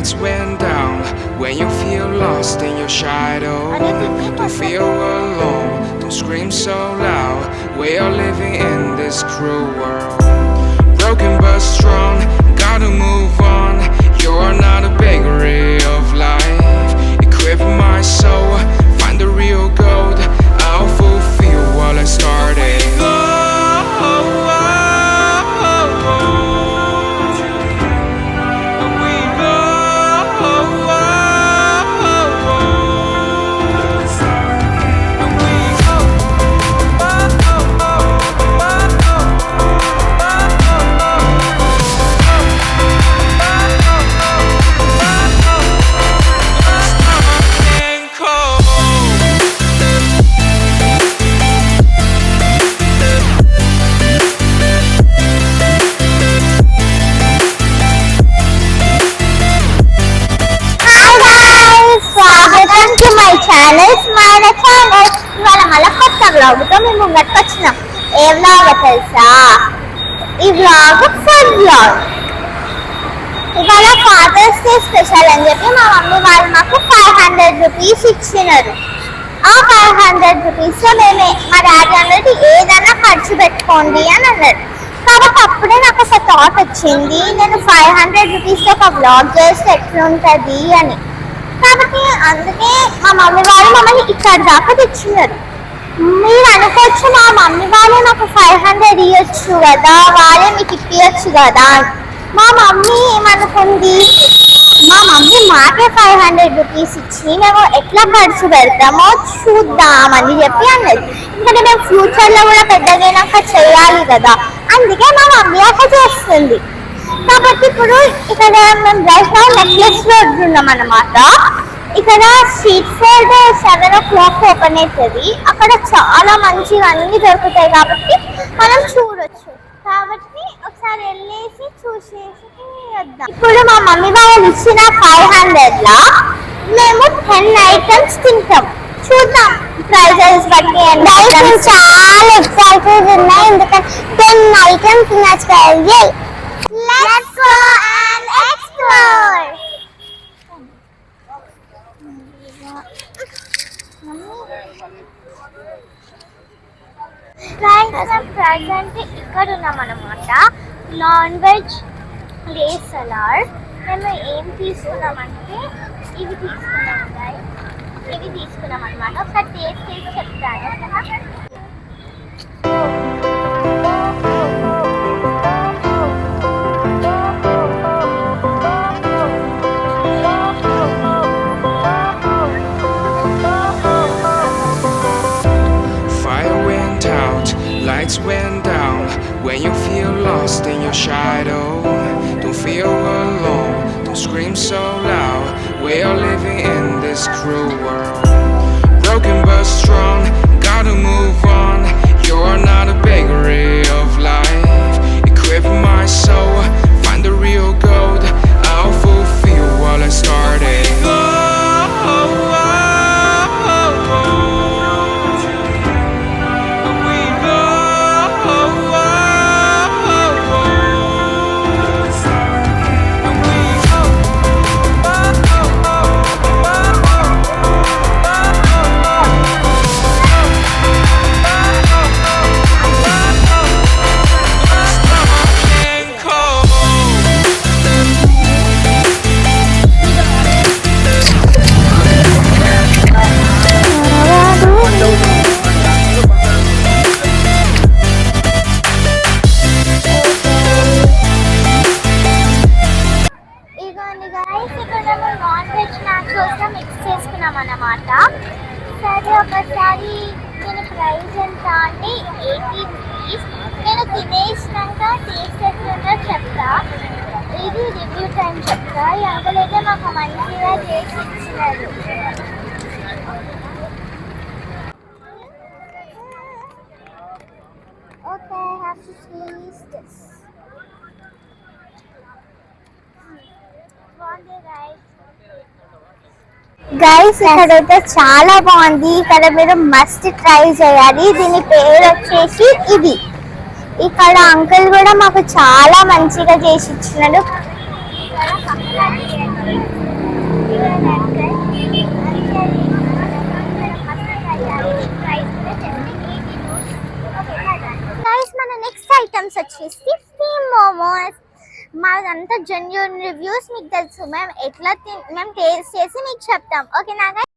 Lights went down when you feel lost in your shadow. Don't feel alone, don't scream so loud. We are living in this cruel world. Broken but strong, gotta move on. You're not a bakery of life. Equip my soul, find the real gold. I'll fulfill what I started. వ్లాగ్తో మేము ముంగట్కి వచ్చినాం. ఏ vlog తెలుసా? ఈ vlog food vlog. ఇవాళ fathers day special అని చెప్పి మా mummy వాళ్ళు మాకు 500 రూపీస్ ఇచ్చినారు. ఆ 500 రూపీస్ లో మేము మా డాడీ అన్నది ఏదైనా ఖర్చు పెట్టుకోండి అని అన్నారు. కాబట్టి అప్పుడే నాకు ఒక థాట్ వచ్చింది, నేను 500 రూపీస్ ఒక వ్లాగ్ చేస్తే ఎట్లుంటది అని. కాబట్టి అందుకే మా మమ్మీ వాళ్ళు మమ్మల్ని ఇక్కడ దాకా తెచ్చినారు. మీరు అనుకోవచ్చు మా మమ్మీ వాళ్ళే నాకు 500 ఇవ్వచ్చు కదా, వాళ్ళే మీకు ఇప్పించచ్చు కదా. మా మమ్మీ ఏమనుకుంది, మా మమ్మీ మాకే 500 రూపీస్ ఇచ్చి మేము ఎట్లా ఖర్చు పెడతామో చూద్దామని చెప్పి అన్నది. ఎందుకంటే మేము ఫ్యూచర్లో కూడా పెద్దగైనాక చేయాలి కదా, అందుకే మా మమ్మీ అట్లా చేస్తుంది. కాబట్టి ఇప్పుడు ఇక్కడ మేము రైట్ నౌ నెక్లెస్ రోడ్ ఉన్నాం అన్నమాట. ఇక్కడ స్ట్రీట్ ఫుడ్ 7 o'clock ఓపెన్ అవుతుంది. అక్కడ చాలా మంచిగా అన్ని దొరుకుతాయి కాబట్టి మనం చూడొచ్చు. కాబట్టి ఒకసారి వెళ్ళేసి చూసేసి వద్దాం. ఇప్పుడు మా మమ్మీ వాళ్ళు ఇచ్చిన 500 లా మేము 10 ఐటమ్స్ తింటాం. చూద్దాం ప్రైజెస్ బట్టి. చాలా ఎక్సైటెడ్ ఉన్నాయి ఎందుకంటే 10 ఐటమ్స్ తినచ్చు కదా. Let's go and explore. Present ఇక్కడ ఉన్నామన్నమాట. నాన్ వెజ్ లేస్ సలాడ్. మేము ఏం తీసుకున్నామంటే ఇవి తీసుకున్నాం, ఇవి తీసుకున్నాం అనమాట. ఒకసారి టేస్ట్ చేసి చెప్తాను. Lights went down when you feel lost in your shadow. Don't feel alone, don't scream so loud. We are living in this cruel world. Broken but strong, gotta move on. You're not a bakery of life. Equip my soul, find the real gold. I'll fulfill what I started. Mix చేసుకున్నాం అన్నమాట. సరే ఒకసారి నేను price ఎంత అంటే 80 rupees. నేను తినేసినాక taste ఎట్లుందో చెప్తా. ఇది రివ్యూ టైం చెప్తా. ఈ అంకుల్ అయితే మాకు మంచిగా చేసి ఇచ్చినారు. Okay, I have to taste this. బాగుంది గైస్. ఇక్కడైతే చాలా బాగుంది. ఇక్కడ మీరు మస్ట్ ట్రై చేయాలి. దీని పేరు వచ్చేసి ఇది. ఇక్కడ అంకుల్ కూడా మాకు చాలా మంచిగా చేసి ఇచ్చినాడు. మన నెక్స్ట్ ఐటమ్స్ వచ్చేసి స్టీమ్ మోమోస్. మాదంతా జెన్యూన్ రివ్యూస్, మీకు తెలుసు మేము ఎట్లా మేము టేస్ట్ చేసి మీకు చెప్తాం. ఓకేనా guys?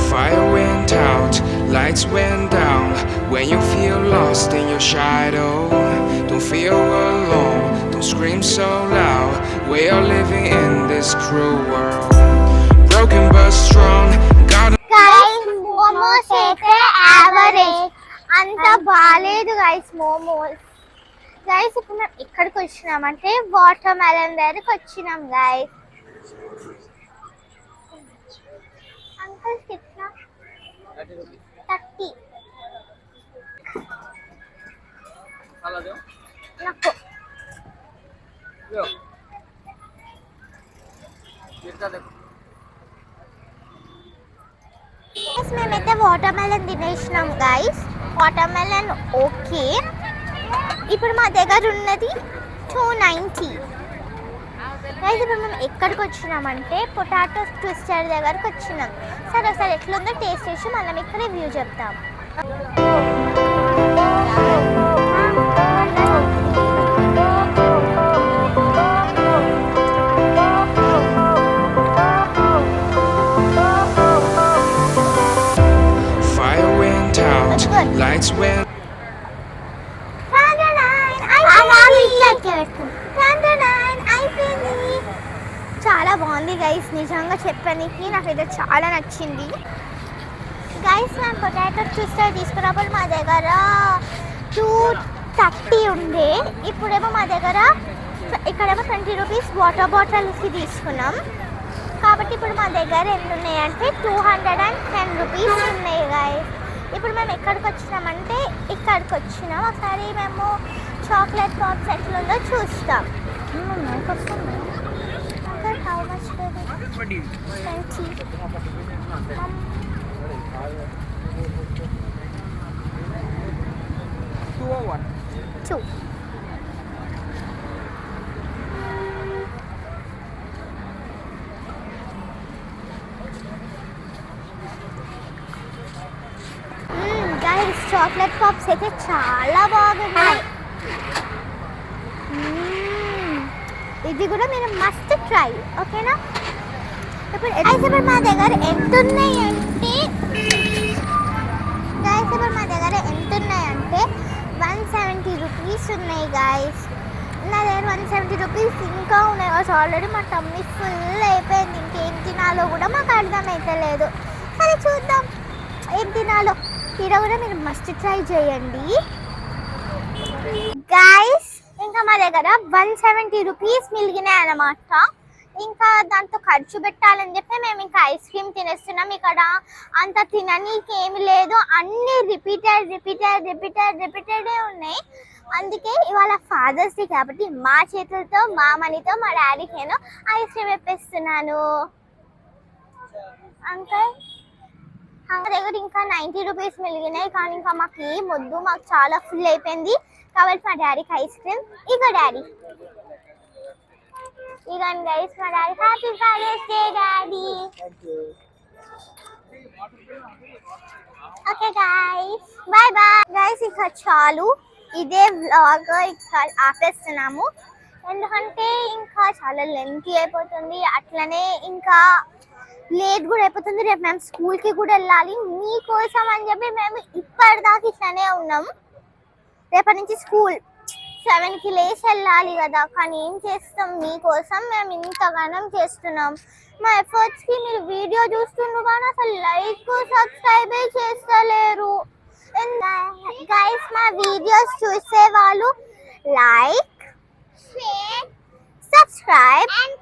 Fire went out, lights went down. When you feel lost in your shadow, don't feel alone, don't scream so loud. We are living in this cruel world. Broken but strong, gotta guys momos అయితే average, అంత బాగాలేదు guys momos. Guys ఇప్పుడు మేము ఎక్కడికి వచ్చినామంటే water melon దగ్గరికి వచ్చినాం guys. Uncle కిట్నా 30 నాకు మేమైతే వాటర్ మెలన్ తినేసినాం గైస్. Watermelon okay. ఇప్పుడు మా దగ్గర ఉన్నది 290 గైస్. ఇప్పుడు మేము ఎక్కడికి వచ్చినామంటే పొటాటో ట్విస్టర్ దగ్గరకు వచ్చినాం. సరే ఒకసారి ఎట్లుందో టేస్ట్ చేసి మనం ఇక్కడ రివ్యూ చెప్తాం. fire went out, lights went చాలా బాగుంది గైస్, నిజంగా చెప్పడానికి నాకైతే చాలా నచ్చింది గైస్. మేము పొటాటో ట్విస్టర్ తీసుకున్నప్పుడు మా దగ్గర 230 ఉండే, ఇప్పుడేమో మా దగ్గర ఇక్కడేమో 20 రూపీస్ వాటర్ బాటిల్కి తీసుకున్నాం. కాబట్టి ఇప్పుడు మా దగ్గర ఎన్ని ఉన్నాయంటే 210 రూపీస్ ఉన్నాయి గైస్. ఇప్పుడు మేము ఎక్కడికి వచ్చినామంటే ఇక్కడికి వచ్చినాం. ఒకసారి మేము చాక్లెట్ పాప్స్ ఎట్లుందో చూస్తాం. How much 20 2. Guys chocolate pops అయితే చాలా బాగున్నాయి. ఇది కూడా మీరు మస్ట్ ట్రై, ఓకేనా? ఇప్పుడు మా దగ్గర ఎంత ఉన్నాయంటే గైస్, ఇప్పుడు మా దగ్గర ఎంత ఉన్నాయంటే 170 రూపీస్ ఉన్నాయి గైస్. నా దగ్గర 170 రూపీస్ ఇంకా ఉన్నాయి గైస్. ఆల్రెడీ మా టమ్మీ ఫుల్ అయిపోయింది, ఇంకేం తినాలో కూడా మాకు అర్థమైతలేదు. సరే చూద్దాం ఏం తినాలో. ఇక్కడ కూడా మీరు మస్ట్ ట్రై చేయండి గైస్. ఇంకా మా దగ్గర 170 రూపీస్ మిగిలినాయి అన్నమాట. ఇంకా దాంతో ఖర్చు పెట్టాలని చెప్పి మేము ఇంకా ఐస్ క్రీమ్ తినేస్తున్నాం. ఇక్కడ అంత తిననీకి ఏమి లేదు, అన్నీ రిపీటెడే ఉన్నాయి. అందుకే ఇవాళ ఫాదర్స్ డే కాబట్టి మా చేతులతో మా మనీతో మా డాడీకి నేను ఐస్ క్రీమ్ వేపిస్తున్నాను. అంకల్ మా దగ్గర ఇంకా 90 రూపీస్ మిగిలినాయి, కానీ ఇంకా మాకు ఏం వద్దు, మాకు చాలా ఫుల్ అయిపోయింది. కాబట్టి మా డాడీకి ఐస్ క్రీమ్. ఇక డాడీ ఇగండి గైస్, మా daddy happy father's day daddy. Okay guys, bye bye guys. ఇక చాలు, ఇదే వ్లాగ్ ఇక ఆపేస్తున్నాము, ఎందుకంటే ఇంకా చాలా లెంతీ అయిపోతుంది. అట్లనే ఇంకా లేట్ కూడా అయిపోతుంది. రేపు మేము స్కూల్కి కూడా వెళ్ళాలి. మీకోసం అని చెప్పి మేము ఇప్పటిదాకా ఇట్లానే ఉన్నాం. రేపటి నుంచి స్కూల్ 7కి లేచి వెళ్ళాలి కదా, కానీ ఏం చేస్తాం, మీకోసం మేము ఇంతగానం చేస్తున్నాం. మా ఎఫర్ట్స్కి మీరు వీడియో చూస్తుండ్రు కానీ అసలు లైక్ సబ్స్క్రైబే చేస్తలేరు గైస్. మా వీడియోస్ చూసే వాళ్ళు లైక్, షేర్, సబ్స్క్రైబ్ అండ్